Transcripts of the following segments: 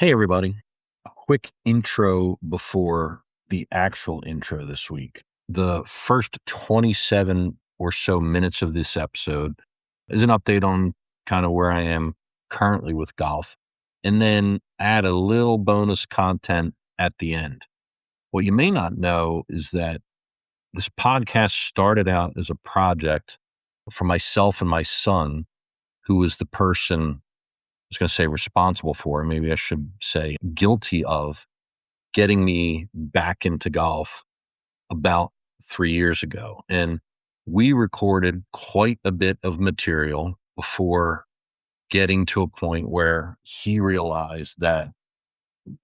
Hey, everybody. A quick intro before the actual intro this week. The first 27 or so minutes of this episode is an update on kind of where I am currently with golf, and then add a little bonus content at the end. What you may not know is that this podcast started out as a project for myself and my son, who was the person was going to say responsible for, maybe I should say guilty of getting me back into golf about 3 years ago. And we recorded quite a bit of material before getting to a point where he realized that,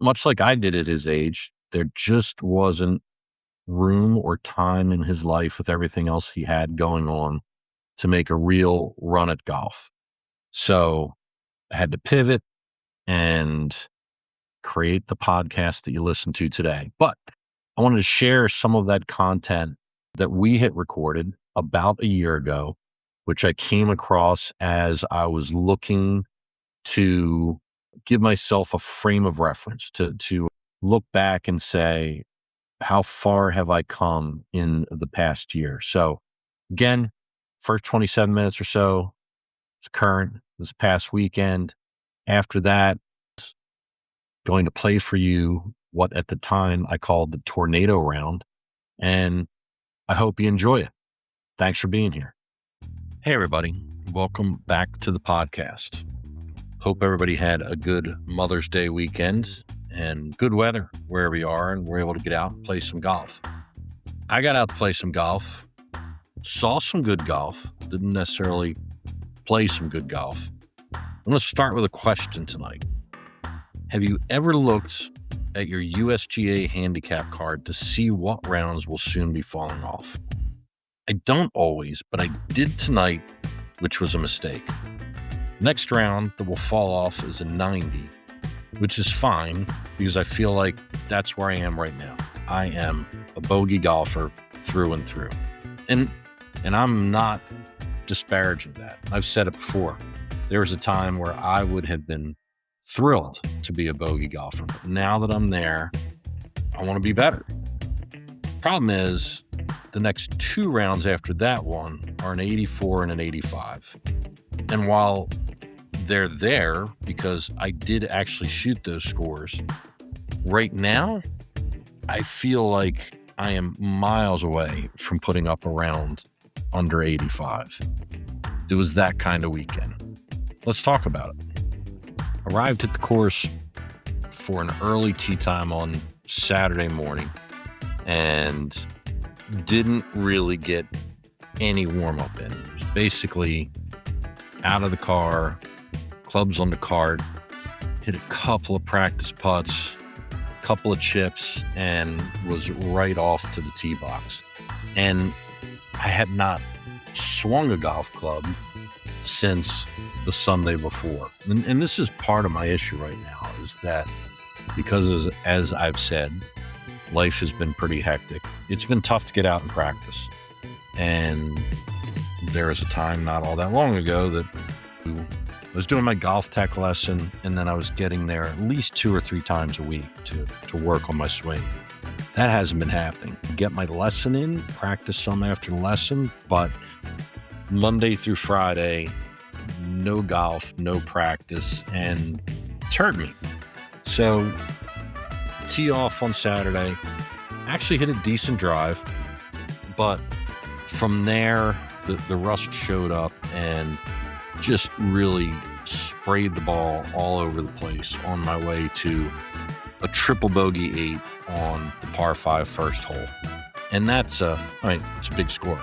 much like I did at his age, there just wasn't room or time in his life with everything else he had going on to make a real run at golf. So I had to pivot and create the podcast that you listen to today. But I wanted to share some of that content that we had recorded about a year ago, which I came across as I was looking to give myself a frame of reference to look back and say, how far have I come in the past year? So again, first 27 minutes or so, it's current, this past weekend. After that, going to play for you what at the time I called the tornado round, and I hope you enjoy it. Thanks for being here. Hey, everybody. Welcome back to the podcast. Hope everybody had a good Mother's Day weekend and good weather wherever you are, and we're able to get out and play some golf. I got out to play some golf, saw some good golf, didn't necessarily play some good golf. I'm going to start with a question tonight. Have you ever looked at your USGA handicap card to see what rounds will soon be falling off? I don't always, but I did tonight, which was a mistake. Next round that will fall off is a 90, which is fine because I feel like that's where I am right now. I am a bogey golfer through and through. And I'm not disparaging that. I've said it before. There was a time where I would have been thrilled to be a bogey golfer. But now that I'm there, I want to be better. Problem is, the next two rounds after that one are an 84 and an 85. And while they're there, because I did actually shoot those scores, right now, I feel like I am miles away from putting up a round under 85. It was that kind of weekend. Let's talk about it. Arrived at the course for an early tee time on Saturday morning and didn't really get any warm-up in. It was basically out of the car, clubs on the cart, hit a couple of practice putts, a couple of chips, and was right off to the tee box. And I had not swung a golf club since the Sunday before. And this is part of my issue right now, is that because as I've said, life has been pretty hectic. It's been tough to get out and practice. And there was a time not all that long ago that I was doing my golf tech lesson, and then I was getting there at least 2 or 3 times a week to work on my swing. That hasn't been happening. Get my lesson in, practice some after the lesson, but Monday through Friday, no golf, no practice, and it's hurt me. So, tee off on Saturday, actually hit a decent drive, but from there, the rust showed up and just really sprayed the ball all over the place on my way to a triple bogey 8 on the par 5 first hole. And it's a big score.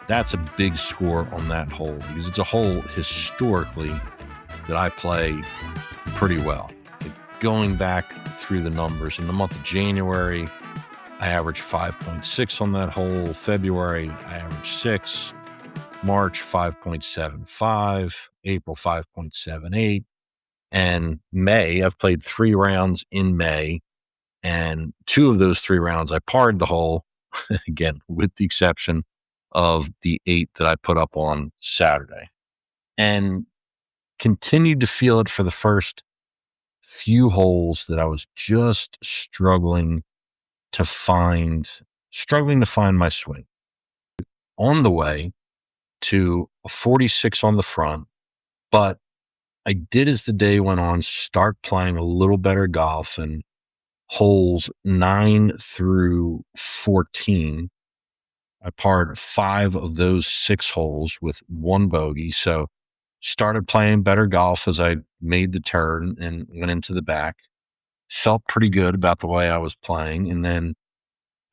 That's a big score on that hole because it's a hole historically that I play pretty well. Going back through the numbers, in the month of January, I averaged 5.6 on that hole. February, I averaged 6. March, 5.75. April, 5.78. And May, I've played 3 rounds in May. And 2 of those 3 rounds, I parred the hole, again, with the exception of the 8 that I put up on Saturday, and continued to feel it for the first few holes that I was just struggling to find my swing. On the way to a 46 on the front, but I did, as the day went on, start playing a little better golf, and holes 9 through 14, I parred 5 of those 6 holes with 1 bogey. So started playing better golf as I made the turn and went into the back. Felt pretty good about the way I was playing. And then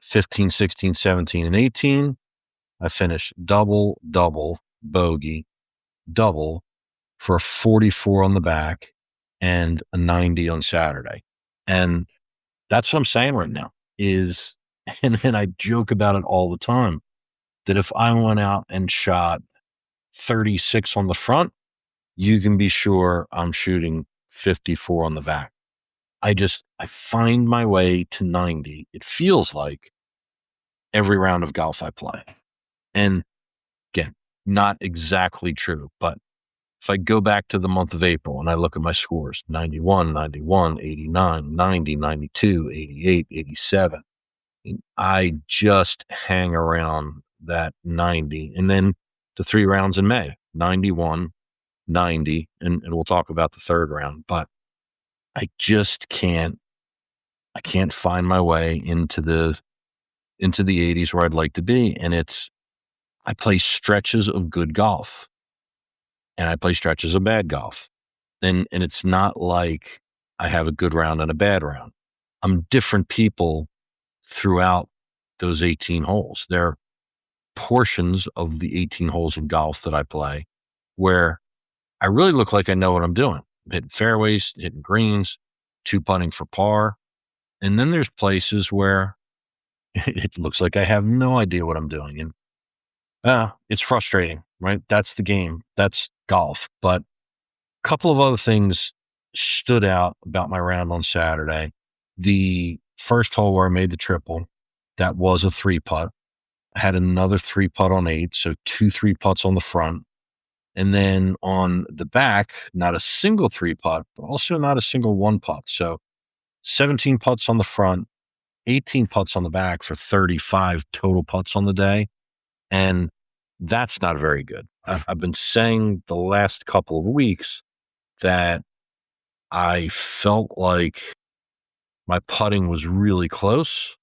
15, 16, 17, and 18, I finished double, double, bogey, double for a 44 on the back and a 90 on Saturday. And that's what I'm saying right now is, and I joke about it all the time, that if I went out and shot 36 on the front, you can be sure I'm shooting 54 on the back. I find my way to 90. It feels like every round of golf I play. And again, not exactly true, but if I go back to the month of April and I look at my scores, 91, 91, 89, 90, 92, 88, 87, I just hang around that 90. And then the 3 rounds in May, 91, 90, and we'll talk about the third round, but I just can't find my way into the 80s where I'd like to be. And I play stretches of good golf and I play stretches of bad golf. And it's not like I have a good round and a bad round. I'm different people throughout those 18 holes. There are portions of the 18 holes of golf that I play where I really look like I know what I'm doing. I'm hitting fairways, hitting greens, 2-putting for par. And then there's places where it looks like I have no idea what I'm doing. And it's frustrating, right? That's the game. That's golf. But a couple of other things stood out about my round on Saturday. The first hole where I made the triple, that was a 3-putt. I had another 3-putt on 8, so 2 3-putts on the front. And then on the back, not a single 3-putt, but also not a single 1-putt. So 17 putts on the front, 18 putts on the back for 35 total putts on the day. And that's not very good. I've been saying the last couple of weeks that I felt like my putting was really close.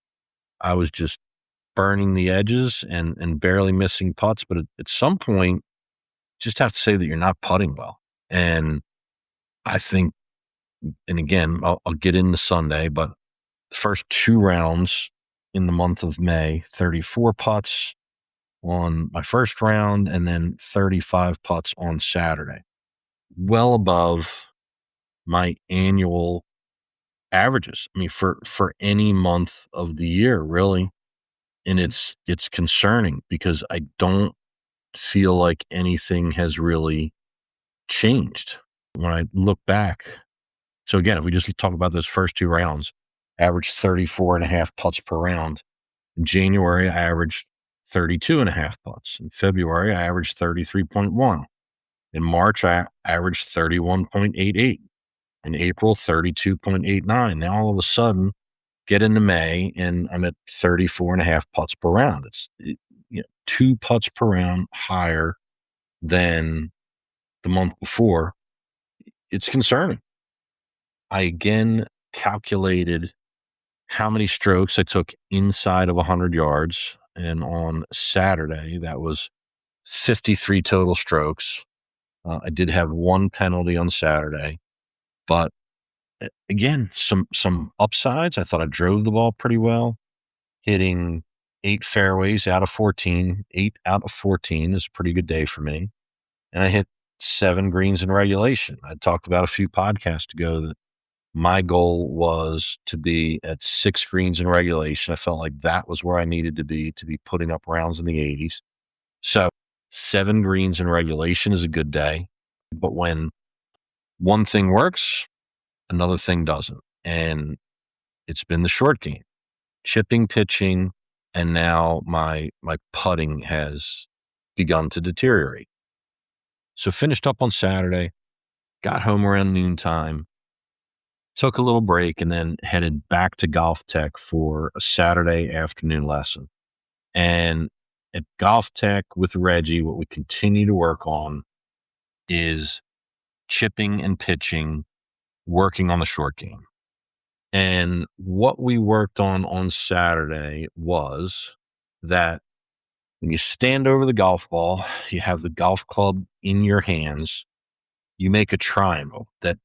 I was just burning the edges and barely missing putts. But at some point, just have to say that you're not putting well. And I think, and again, I'll get into Sunday, but the first 2 rounds in the month of May, 34 putts on my first round and then 35 putts on Saturday. Well above my annual averages. I mean, for any month of the year, really. And it's concerning because I don't feel like anything has really changed when I look back. So again, if we just talk about those first 2 rounds, averaged 34 and a half putts per round. In January, I averaged 32 and a half putts. In February, I averaged 33.1. In March, I averaged 31.88. In April, 32.89. Now, all of a sudden, get into May, and I'm at 34 and a half putts per round. It's 2 putts per round higher than the month before. It's concerning. I again calculated how many strokes I took inside of 100 yards. And on Saturday, that was 53 total strokes. I did have 1 penalty on Saturday, but again, some upsides. I thought I drove the ball pretty well, hitting 8 fairways out of 14. 8 out of 14 is a pretty good day for me. And I hit 7 greens in regulation. I talked about a few podcasts ago that my goal was to be at 6 greens in regulation. I felt like that was where I needed to be putting up rounds in the 80s. So 7 greens in regulation is a good day. But when one thing works, another thing doesn't. And it's been the short game, chipping, pitching, and now my putting has begun to deteriorate. So finished up on Saturday, got home around noontime, took a little break, and then headed back to Golf Tech for a Saturday afternoon lesson. And at Golf Tech with Reggie, what we continue to work on is chipping and pitching, working on the short game. And what we worked on Saturday was that when you stand over the golf ball, you have the golf club in your hands, you make a triangle that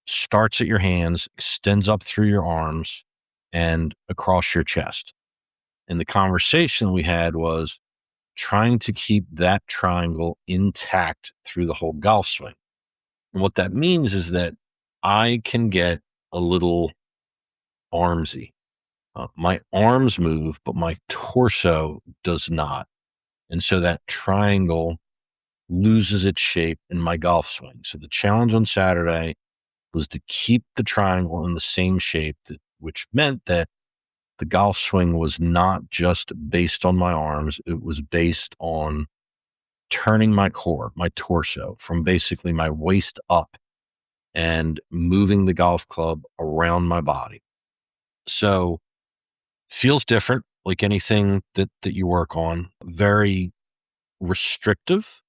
starts at your hands, extends up through your arms, and across your chest. And the conversation we had was trying to keep that triangle intact through the whole golf swing. And what that means is that I can get a little armsy. My arms move, but my torso does not. And so that triangle loses its shape in my golf swing. So the challenge on Saturday was to keep the triangle in the same shape, which meant that the golf swing was not just based on my arms. It was based on turning my core, my torso, from basically my waist up and moving the golf club around my body. So feels different, like anything that you work on. Very restrictive,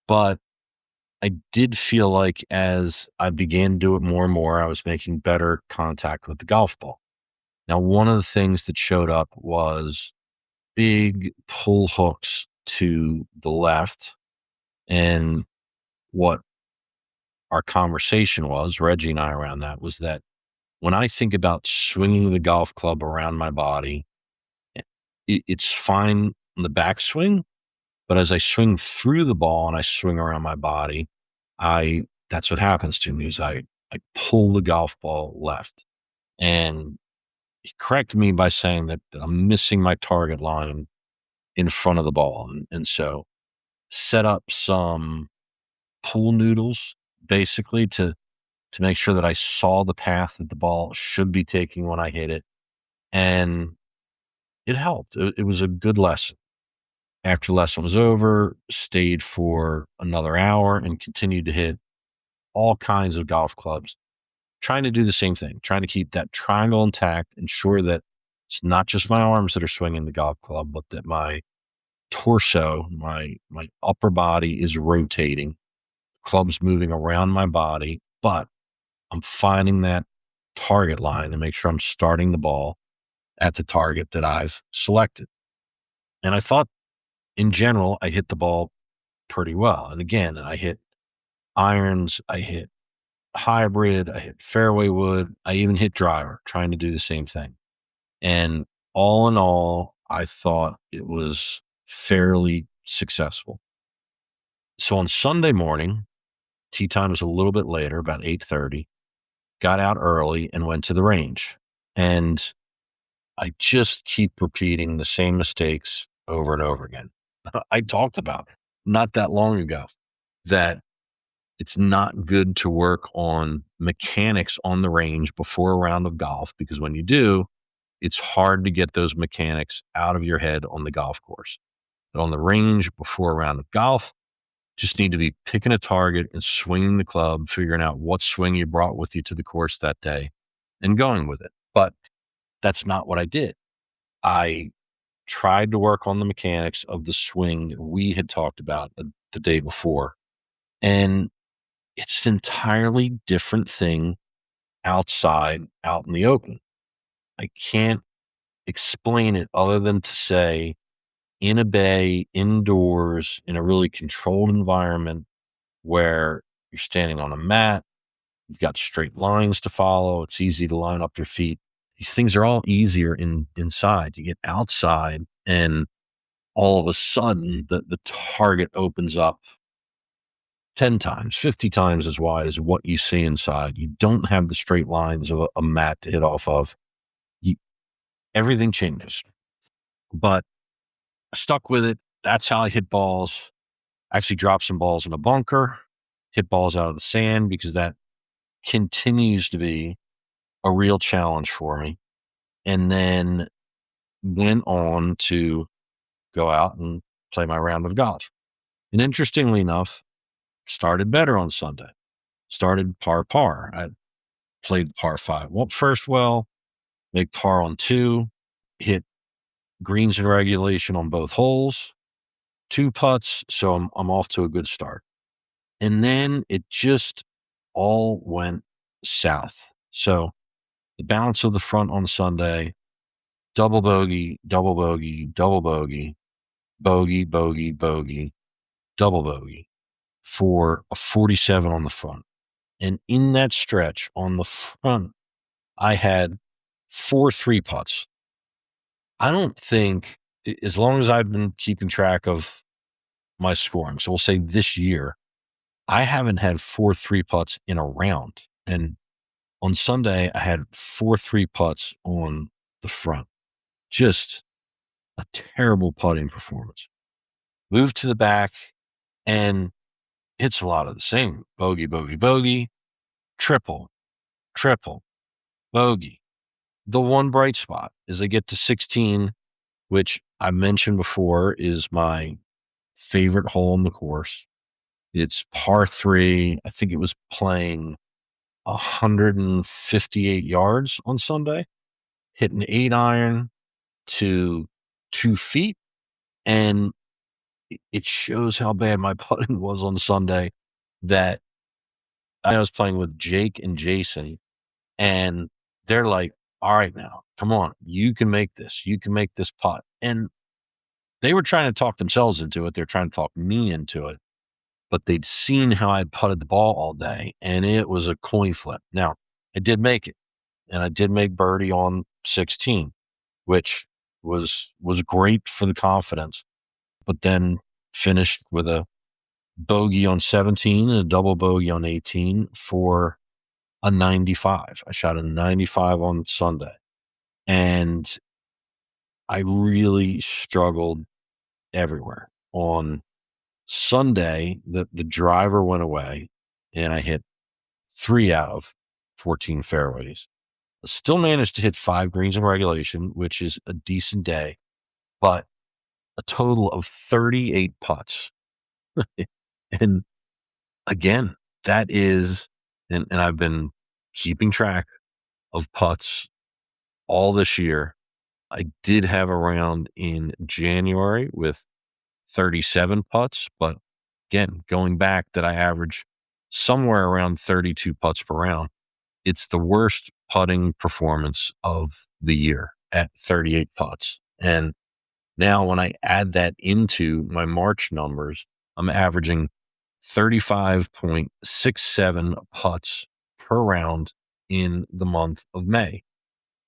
but I did feel like as I began to do it more and more, I was making better contact with the golf ball. Now, one of the things that showed up was big pull hooks to the left. And what our conversation was, Reggie and I around that, was that when I think about swinging the golf club around my body, it's fine on the backswing, but as I swing through the ball and I swing around my body, that's what happens to me is I pull the golf ball left. And he corrected me by saying that I'm missing my target line in front of the ball. And so set up some pool noodles basically to make sure that I saw the path that the ball should be taking when I hit it. And it helped. It was a good lesson. After the lesson was over, stayed for another hour and continued to hit all kinds of golf clubs, trying to do the same thing, trying to keep that triangle intact, ensure that it's not just my arms that are swinging the golf club, but that my torso, my upper body is rotating, club's moving around my body, but I'm finding that target line and make sure I'm starting the ball at the target that I've selected. And I thought in general, I hit the ball pretty well. And again, I hit irons, I hit hybrid, I hit fairway wood, I even hit driver, trying to do the same thing. And all in all, I thought it was fairly successful. So on Sunday morning, tee time was a little bit later, about 8:30, got out early and went to the range. And I just keep repeating the same mistakes over and over again. I talked about not that long ago that it's not good to work on mechanics on the range before a round of golf, because when you do, it's hard to get those mechanics out of your head on the golf course. But on the range before a round of golf, just need to be picking a target and swinging the club, figuring out what swing you brought with you to the course that day and going with it. But that's not what I did. I tried to work on the mechanics of the swing that we had talked about the day before. And it's an entirely different thing outside, out in the open. I can't explain it other than to say in a bay, indoors, in a really controlled environment where you're standing on a mat, you've got straight lines to follow, it's easy to line up your feet. These things are all easier inside. You get outside and all of a sudden the target opens up 10 times, 50 times as wide as what you see inside. You don't have the straight lines of a mat to hit off of. Everything changes. But I stuck with it. That's how I hit balls. I actually dropped some balls in a bunker, hit balls out of the sand, because that continues to be a real challenge for me. And then went on to go out and play my round of golf. And interestingly enough, started better on Sunday. Started par. played par 5. Well, first, well, make par on 2, hit greens in regulation on both holes, 2 putts, so I'm off to a good start. And then it just all went south. So the balance of the front on Sunday, double bogey, double bogey, double bogey, bogey, bogey, bogey, double bogey for a 47 on the front. And in that stretch on the front, I had 4 3 putts. I don't think, as long as I've been keeping track of my scoring, so we'll say this year, I haven't had 4 3 putts in a round. And on Sunday, I had 4 3 putts on the front. Just a terrible putting performance. Moved to the back, and it's a lot of the same. Bogey, bogey, bogey, triple, triple, bogey. The one bright spot is I get to 16, which I mentioned before is my favorite hole on the course. It's par 3. I think it was playing 158 yards on Sunday. Hit an 8-iron to 2 feet, and it shows how bad my putting was on Sunday that I was playing with Jake and Jason, and they're like, all right, now, come on, you can make this. You can make this putt. And they were trying to talk themselves into it. They're trying to talk me into it, but they'd seen how I'd putted the ball all day, and it was a coin flip. Now, I did make it, and I did make birdie on 16, which was great for the confidence, but then finished with a bogey on 17 and a double bogey on 18 for a 95. I shot a 95 on Sunday, and I really struggled everywhere. On Sunday, the driver went away, and I hit 3 out of 14 fairways. I still managed to hit 5 greens in regulation, which is a decent day, but a total of 38 putts. And again, that is, and I've been keeping track of putts all this year. I did have a round in January with 37 putts, but again, going back that I average somewhere around 32 putts per round. It's the worst putting performance of the year at 38 putts. And now when I add that into my March numbers, I'm averaging 35.67 putts per round in the month of May.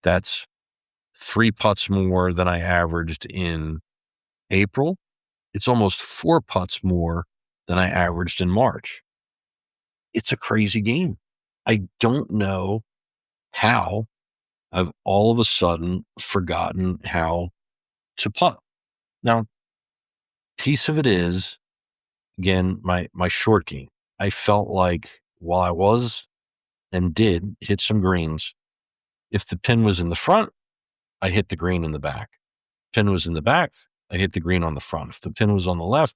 That's 3 putts more than I averaged in April. It's almost 4 putts more than I averaged in March. It's a crazy game. I don't know how I've all of a sudden forgotten how to putt. Now, piece of it is, again, my short game. I felt like while I was and did hit some greens, if the pin was in the front, I hit the green in the back. Pin was in the back, I hit the green on the front. If the pin was on the left,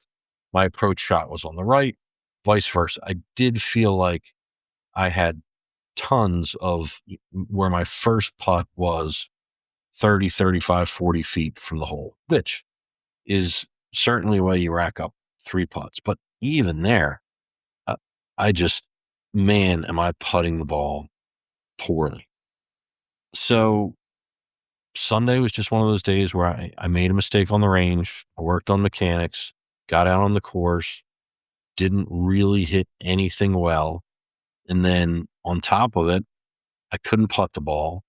my approach shot was on the right, vice versa. I did feel like I had tons of where my first putt was 30, 35, 40 feet from the hole, which is certainly why you rack up 3 putts. But even there, I just, man, am I putting the ball poorly. So Sunday was just one of those days where I made a mistake on the range. I worked on mechanics, got out on the course, didn't really hit anything well. And then on top of it, I couldn't putt the ball.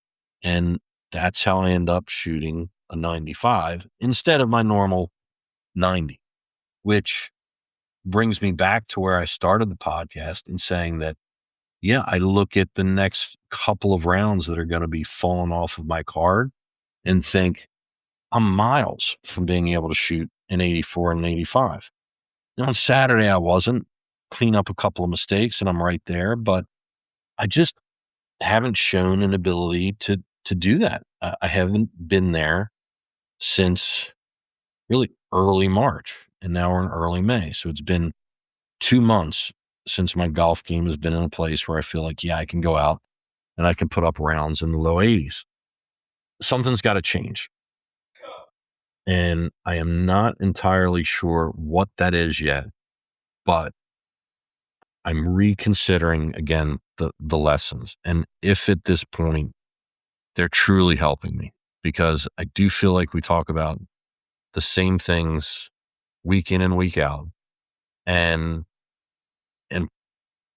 And that's how I end up shooting a 95 instead of my normal 90, which brings me back to where I started the podcast in saying that, yeah, I look at the next couple of rounds that are going to be falling off of my card and think I'm miles from being able to shoot an 84 and an 85. And on Saturday, I wasn't. Clean up a couple of mistakes and I'm right there, but I just haven't shown an ability to do that. I haven't been there since really early March, and now we're in early May. So it's been 2 months since my golf game has been in a place where I feel like, yeah, I can go out and I can put up rounds in the low 80s. Something's got to change. And I am not entirely sure what that is yet, but I'm reconsidering again the lessons. And if at this point they're truly helping me, because I do feel like we talk about the same things week in and week out. And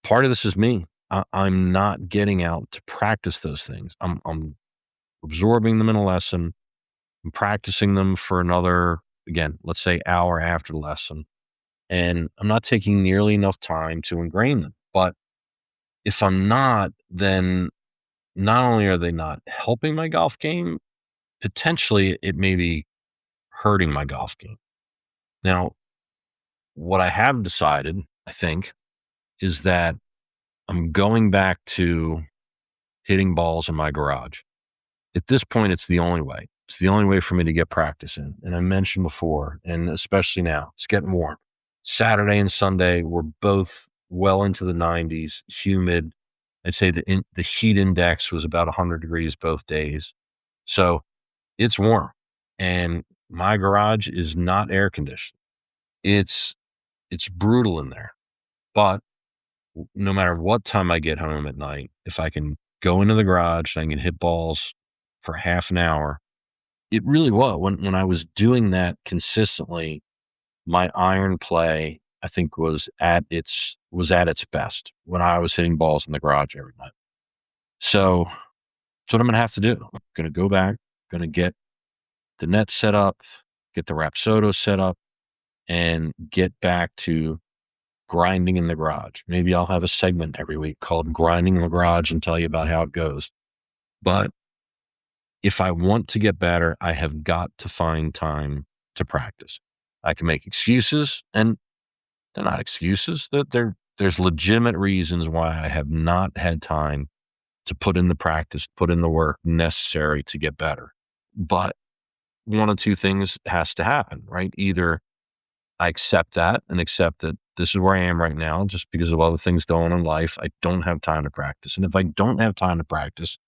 part of this is me. I'm not getting out to practice those things. I'm absorbing them in a lesson. I'm practicing them for another, again, let's say hour after the lesson. And I'm not taking nearly enough time to ingrain them. But if I'm not, then not only are they not helping my golf game, potentially it may be hurting my golf game. Now, what I have decided, I think, is that I'm going back to hitting balls in my garage. At this point, it's the only way. It's the only way for me to get practice in. And I mentioned before, and especially now, it's getting warm. Saturday and Sunday were both well into the 90s, humid. I'd say the heat index was about 100 degrees both days. So it's warm. And my garage is not air conditioned. It's brutal in there. But no matter what time I get home at night, if I can go into the garage and I can hit balls for half an hour, it really was. When I was doing that consistently, my iron play, I think, was at its best when I was hitting balls in the garage every night. So that's what I'm going to have to do. I'm going to go back, going to get the net set up, get the Rapsodo set up, and get back to grinding in the garage. Maybe I'll have a segment every week called Grinding in the Garage and tell you about how it goes. But if I want to get better, I have got to find time to practice. I can make excuses, and they're not excuses. There's legitimate reasons why I have not had time to put in the practice, put in the work necessary to get better. But one of two things has to happen, right? Either I accept that and accept that this is where I am right now, just because of all the things going on in life. I don't have time to practice. And if I don't have time to practice,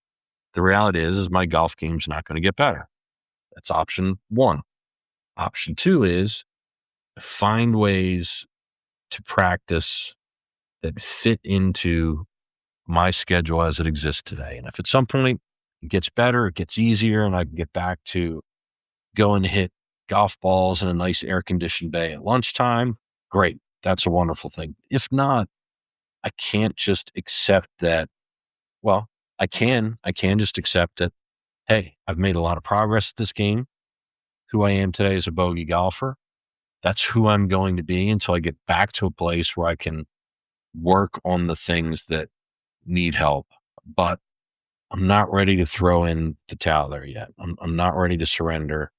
the reality is my golf game's not going to get better. That's option one. Option two is find ways to practice that fit into my schedule as it exists today. And if at some point it gets better, it gets easier, and I can get back to going to hit golf balls in a nice air-conditioned bay at lunchtime, great. That's a wonderful thing. If not, I can't just accept that. Well, I can just accept that, hey, I've made a lot of progress at this game. Who I am today is a bogey golfer. That's who I'm going to be until I get back to a place where I can work on the things that need help. But I'm not ready to throw in the towel there yet. I'm not ready to surrender.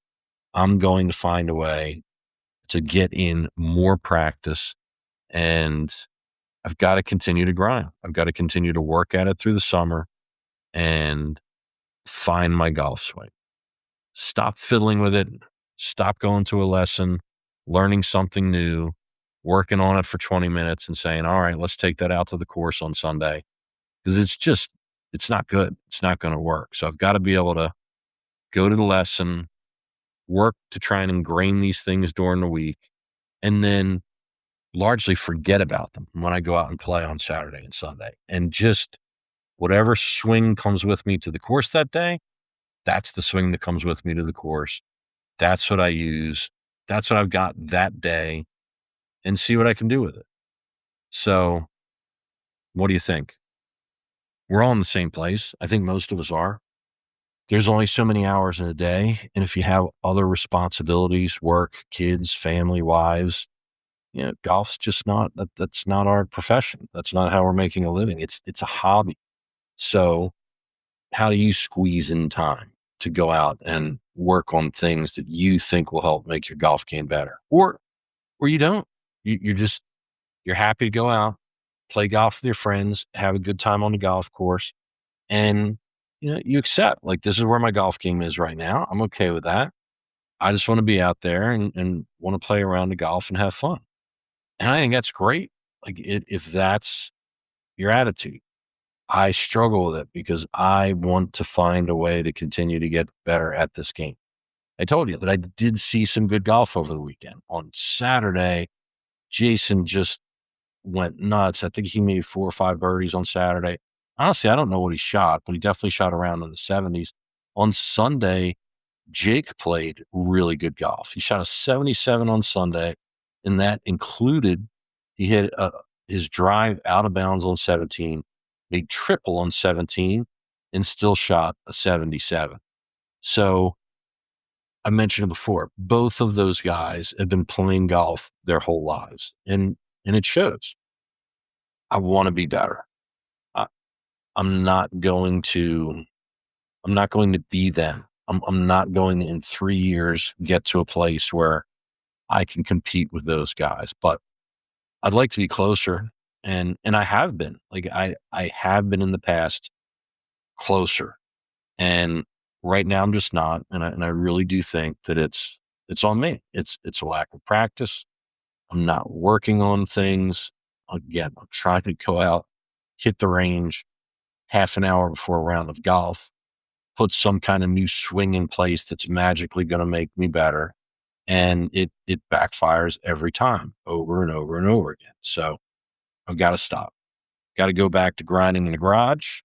I'm going to find a way to get in more practice, and I've got to continue to grind. I've got to continue to work at it through the summer and find my golf swing. Stop fiddling with it. Stop going to a lesson, learning something new, working on it for 20 minutes and saying, all right, let's take that out to the course on Sunday. Because it's not good. It's not going to work. So I've got to be able to go to the lesson, work to try and ingrain these things during the week, and then largely forget about them when I go out and play on Saturday and Sunday. And just whatever swing comes with me to the course that day, that's the swing that comes with me to the course. That's what I use. That's what I've got that day, and see what I can do with it. So what do you think? We're all in the same place. I think most of us are. There's only so many hours in a day. And if you have other responsibilities, work, kids, family, wives, golf's just that's not our profession. That's not how we're making a living. It's a hobby. So how do you squeeze in time to go out and work on things that you think will help make your golf game better? Or you don't. You're happy to go out, play golf with your friends, have a good time on the golf course, and you accept, like, this is where my golf game is right now. I'm okay with that. I just want to be out there and want to play around the golf and have fun. And I think that's great. Like, if that's your attitude. I struggle with it because I want to find a way to continue to get better at this game. I told you that I did see some good golf over the weekend. On Saturday, Jason just went nuts. I think he made 4 or 5 birdies on Saturday. Honestly, I don't know what he shot, but he definitely shot around in the 70s. On Sunday, Jake played really good golf. He shot a 77 on Sunday, and that included he hit his drive out of bounds on 17, made triple on 17, and still shot a 77. So I mentioned it before. Both of those guys have been playing golf their whole lives, and it shows. I want to be better. I, I'm not going to. I'm not going to be them. I'm not going to, in 3 years, get to a place where I can compete with those guys. But I'd like to be closer, and I have been. Like I have been in the past closer, and right now I'm just not. And I really do think that it's on me. It's a lack of practice. I'm not working on things. Again, I'm trying to go out, hit the range half an hour before a round of golf, put some kind of new swing in place that's magically going to make me better. And it backfires every time, over and over and over again. So I've got to stop. Got to go back to grinding in the garage.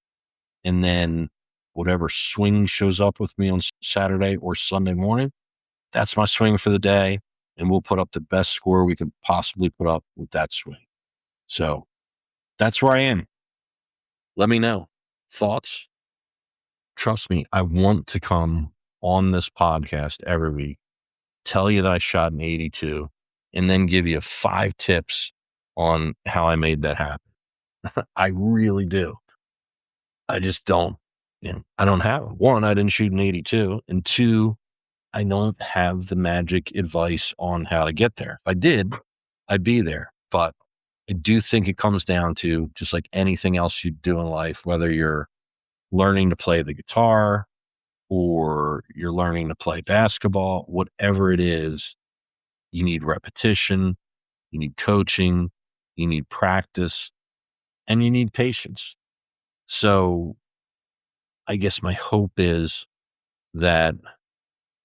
And then whatever swing shows up with me on Saturday or Sunday morning, that's my swing for the day. And we'll put up the best score we could possibly put up with that swing. So that's where I am. Let me know. Thoughts? Trust me, I want to come on this podcast every week, tell you that I shot an 82, and then give you 5 tips on how I made that happen. I really do. I just don't. I don't have it. 1, I didn't shoot an 82, and 2, I don't have the magic advice on how to get there. If I did, I'd be there. But I do think it comes down to just like anything else you do in life, whether you're learning to play the guitar or you're learning to play basketball, whatever it is, you need repetition, you need coaching, you need practice, and you need patience. So I guess my hope is that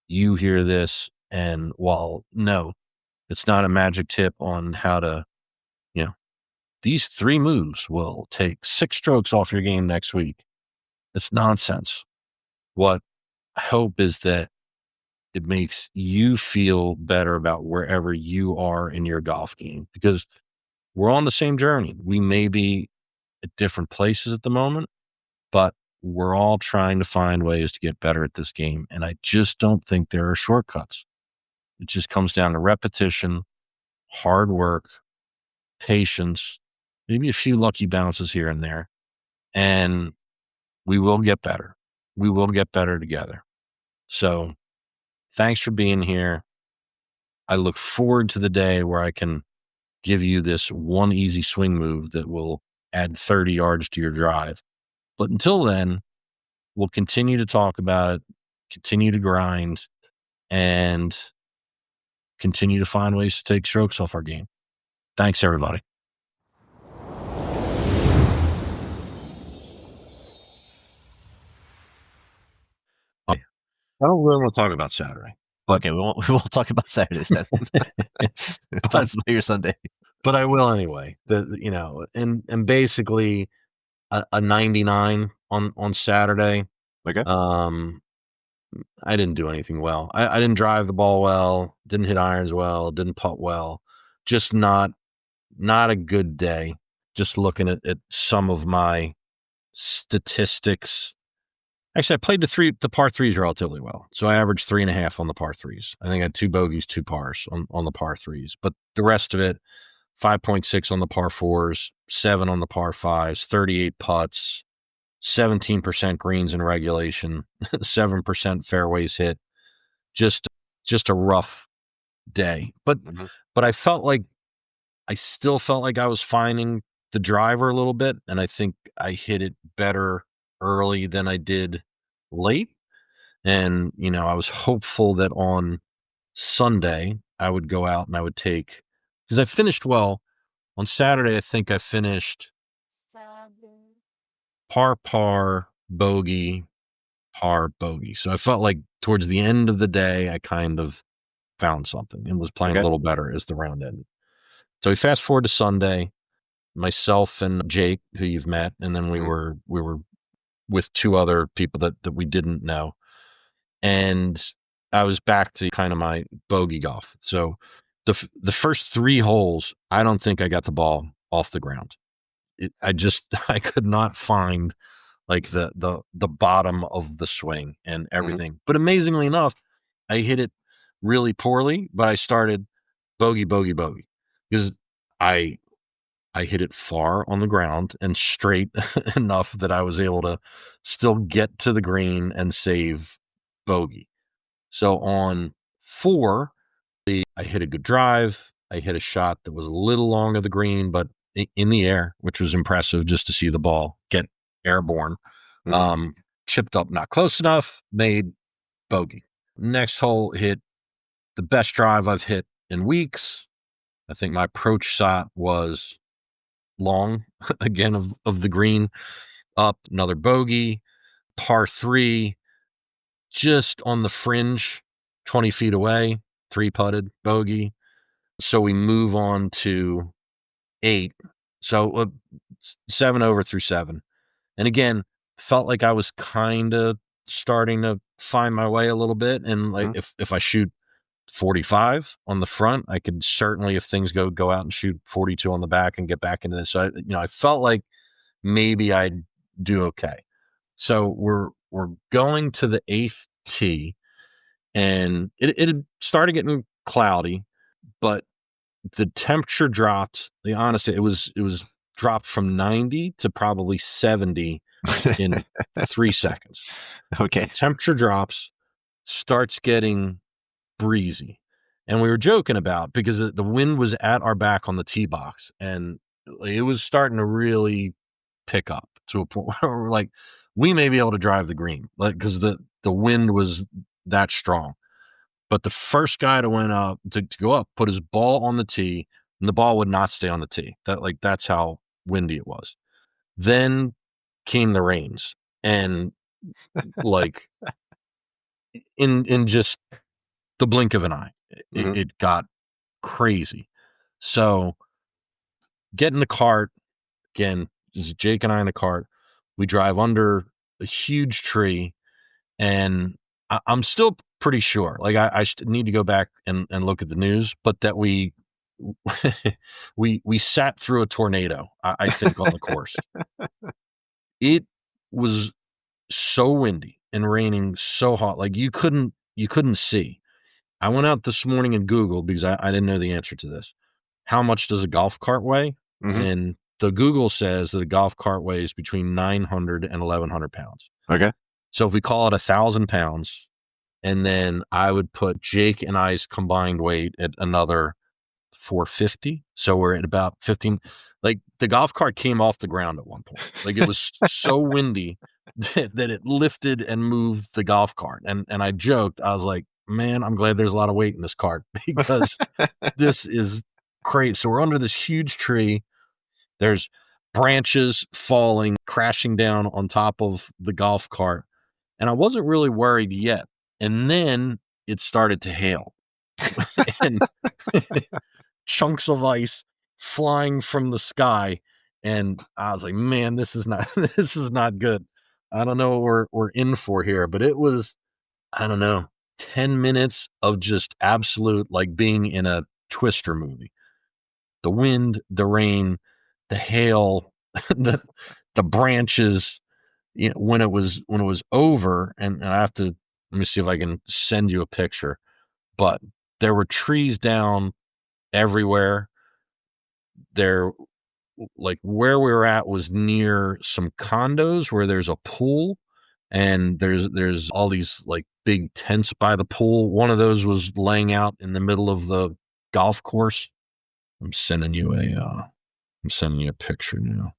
you hear this, and while no, it's not a magic tip on how to, these 3 moves will take 6 strokes off your game next week. It's nonsense. What I hope is that it makes you feel better about wherever you are in your golf game, because we're on the same journey. We may be at different places at the moment, but we're all trying to find ways to get better at this game. And I just don't think there are shortcuts. It just comes down to repetition, hard work, patience, maybe a few lucky bounces here and there. And we will get better. We will get better together. So thanks for being here. I look forward to the day where I can give you this one easy swing move that will add 30 yards to your drive. But until then, we'll continue to talk about it, continue to grind, and continue to find ways to take strokes off our game. Thanks, everybody. I don't really want to talk about Saturday. Okay, we won't talk about Saturday then. Depends by your Sunday. But I will anyway. And basically a 99 on Saturday. Okay. I didn't do anything well. I didn't drive the ball well, didn't hit irons well, didn't putt well. Just not a good day. Just looking at some of my statistics. Actually, I played the par threes relatively well. So I averaged 3.5 on the par threes. I think I had 2 bogeys, 2 pars on the par threes. But the rest of it, 5.6 on the par fours, 7 on the par fives, 38 putts, 17% greens in regulation, 7% fairways hit. Just a rough day. But I still felt like I was finding the driver a little bit, and I think I hit it better early than I did late. And, I was hopeful that on Sunday I would go out and I would take, because I finished well. On Saturday, I think I finished par, bogey, par, bogey. So I felt like towards the end of the day, I kind of found something and was playing a Okay. little better as the round ended. So we fast forward to Sunday, myself and Jake, who you've met, and then we Mhm. were with two other people that we didn't know. And I was back to kind of my bogey golf. So the first three holes, I don't think I got the ball off the ground. I just I could not find like the bottom of the swing and Mhm. everything. But amazingly enough, I hit it really poorly, but I started bogey, bogey, bogey because I I hit it far on the ground and straight enough that I was able to still get to the green and save bogey. So on four, I hit a good drive. I hit a shot that was a little long of the green, but in the air, which was impressive just to see the ball get airborne. Mhm. Um, Chipped up, not close enough, made bogey. Next hole hit the best drive I've hit in weeks. I think my approach shot was long again of the green up, another bogey, par three, just on the fringe, 20 feet away, three putted bogey. So we move on to eight. So 7 over through seven. And again, felt like I was kind of starting to find my way a little bit. And like Mhm. if I shoot 45 on the front, I could certainly, if things go out and shoot 42 on the back and get back into this. So I felt like maybe I'd do okay. So we're going to the eighth tee, and it had started getting cloudy, but the temperature dropped. The honest, it was dropped from 90 to probably 70 in 3 seconds. Okay. The temperature drops, starts getting breezy. And we were joking about because the wind was at our back on the tee box and it was starting to really pick up to a point where we're like, we may be able to drive the green, like because the wind was that strong. But the first guy to went up to go up put his ball on the tee, and the ball would not stay on the tee. That's how windy it was. Then came the rains, and like in just the blink of an eye, Mhm. it got crazy. So get in the cart again. This is Jake and I in the cart. We drive under a huge tree, and I'm still pretty sure. Like I need to go back and look at the news, but that we we sat through a tornado. I think on the course. It was so windy and raining so hot, like you couldn't see. I went out this morning and Googled because I didn't know the answer to this. How much does a golf cart weigh? Mhm. And the Google says that a golf cart weighs between 900 and 1,100 pounds. Okay. So if we call it 1,000 pounds, and then I would put Jake and I's combined weight at another 450. So we're at about 15. Like the golf cart came off the ground at one point. Like it was so windy that it lifted and moved the golf cart. And I joked, I was like, man, I'm glad there's a lot of weight in this cart because this is crazy. So we're under this huge tree. There's branches falling, crashing down on top of the golf cart. And I wasn't really worried yet. And then it started to hail and chunks of ice flying from the sky. And I was like, man, this is not this is not good. I don't know what we're in for here. But it was, I don't know, 10 minutes of just absolute like being in a Twister movie. The wind, the rain, the hail, the the branches, when it was over, and I have to let me see if I can send you a picture, but there were trees down everywhere. There, like where we were at was near some condos where there's a pool, and there's all these like big tents by the pool. One of those was laying out in the middle of the golf course. I'm sending you a picture now.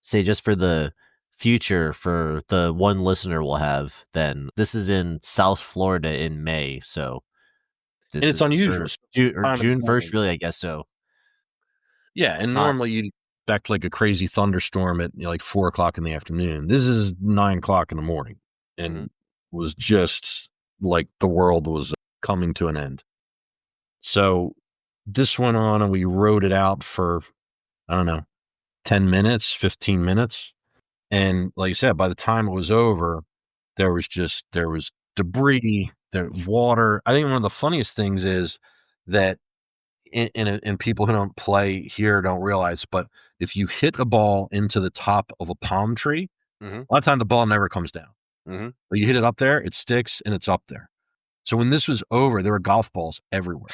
Say just for the future, for the one listener we'll have, then this is in South Florida in May. So And this it's is unusual. or So June or time of June 1st, morning. really, I guess so. Yeah, and Not normally you expect like a crazy thunderstorm at like 4:00 in the afternoon. This is 9:00 in the morning, Mhm. and was just like the world was coming to an end. So this went on, and we rode it out for, I don't know, 10 minutes, 15 minutes. And like I said, by the time it was over, there was debris, there water. I think one of the funniest things is that and people who don't play here don't realize, but if you hit a ball into the top of a palm tree, Mhm. a lot of time the ball never comes down. Mhm. But you hit it up there, it sticks and it's up there. So when this was over, there were golf balls everywhere.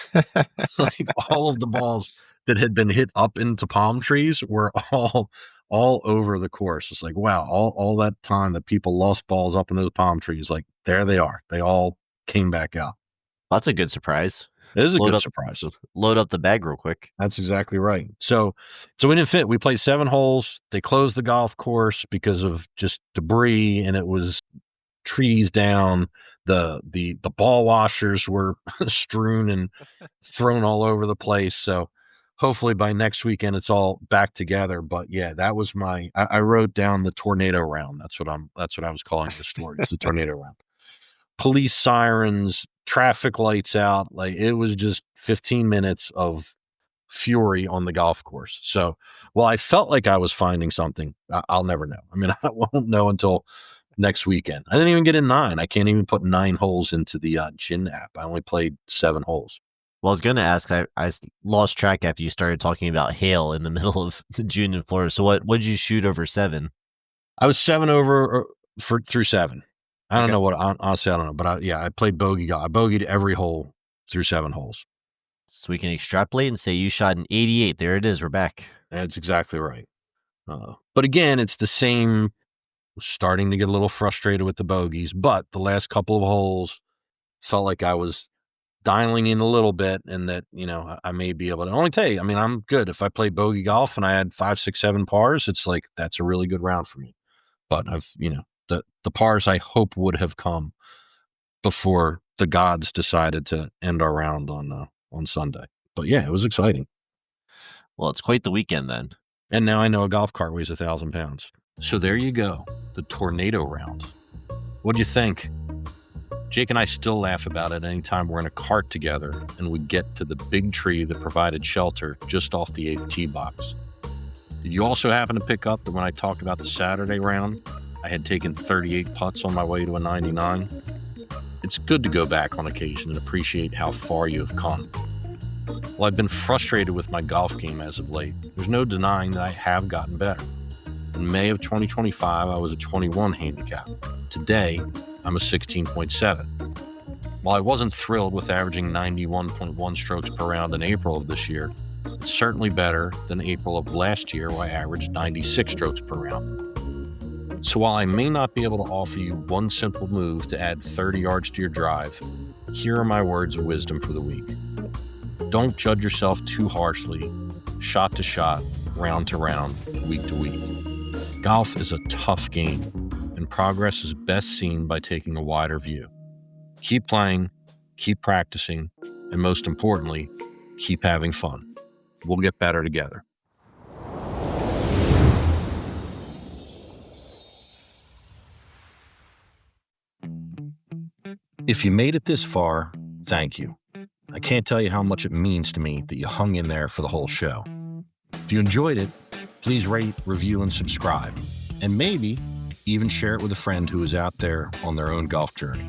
Like all of the balls that had been hit up into palm trees were all over the course. It's like, wow, all that time that people lost balls up in those palm trees, like there they are. They all came back out. That's a good surprise. It is a Load good up surprise. load up the bag real quick. That's exactly right. So we didn't fit. We played 7 holes. They closed the golf course because of just debris, and it was trees down. The ball washers were strewn and thrown all over the place. So hopefully by next weekend it's all back together. But yeah, that was I wrote down the tornado round. That's what I was calling the story. It's the tornado round. Police sirens, traffic lights out. Like it was just 15 minutes of fury on the golf course. So, well, I felt like I was finding something. I'll never know. I mean, I won't know until next weekend. I didn't even get in 9. I can't even put 9 holes into the Gin app. I only played 7 holes. Well, I was gonna ask, lost track after you started talking about hail in the middle of June in Florida. So what did you shoot over 7? I was 7 over through 7. I don't Okay. know honestly, I don't know. But I played bogey golf. I bogeyed every hole through 7 holes. So we can extrapolate and say you shot an 88. There it is. We're back. That's exactly right. But again, it's the same. Starting to get a little frustrated with the bogeys, but the last couple of holes felt like I was dialing in a little bit, and that I may be able to only tell you. I mean, I'm good if I play bogey golf and I had 5, 6, 7 pars. It's like that's a really good round for me. But I've the pars I hope would have come before the gods decided to end our round on Sunday. But yeah, it was exciting. Well, it's quite the weekend then. And now I know a golf cart weighs 1,000 pounds. So there you go, the tornado round. What do you think? Jake and I still laugh about it anytime we're in a cart together and we get to the big tree that provided shelter just off the 8th tee box. Did you also happen to pick up that when I talked about the Saturday round, I had taken 38 putts on my way to a 99? It's good to go back on occasion and appreciate how far you have come. Well, I've been frustrated with my golf game as of late. There's no denying that I have gotten better. In May of 2025, I was a 21 handicap. Today, I'm a 16.7. While I wasn't thrilled with averaging 91.1 strokes per round in April of this year, it's certainly better than April of last year, where I averaged 96 strokes per round. So while I may not be able to offer you one simple move to add 30 yards to your drive, here are my words of wisdom for the week. Don't judge yourself too harshly, shot to shot, round to round, week to week. Golf is a tough game, and progress is best seen by taking a wider view. Keep playing, keep practicing, and most importantly, keep having fun. We'll get better together. If you made it this far, thank you. I can't tell you how much it means to me that you hung in there for the whole show. If you enjoyed it, please rate, review, and subscribe. And maybe even share it with a friend who is out there on their own golf journey.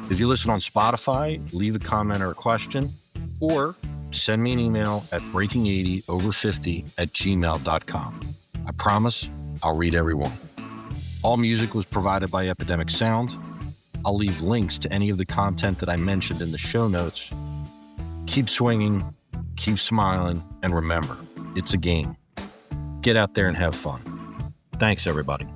If you listen on Spotify, leave a comment or a question, or send me an email at breaking80over50@gmail.com. I promise I'll read every one. All music was provided by Epidemic Sound. I'll leave links to any of the content that I mentioned in the show notes. Keep swinging, keep smiling, and remember, it's a game. Get out there and have fun. Thanks, everybody.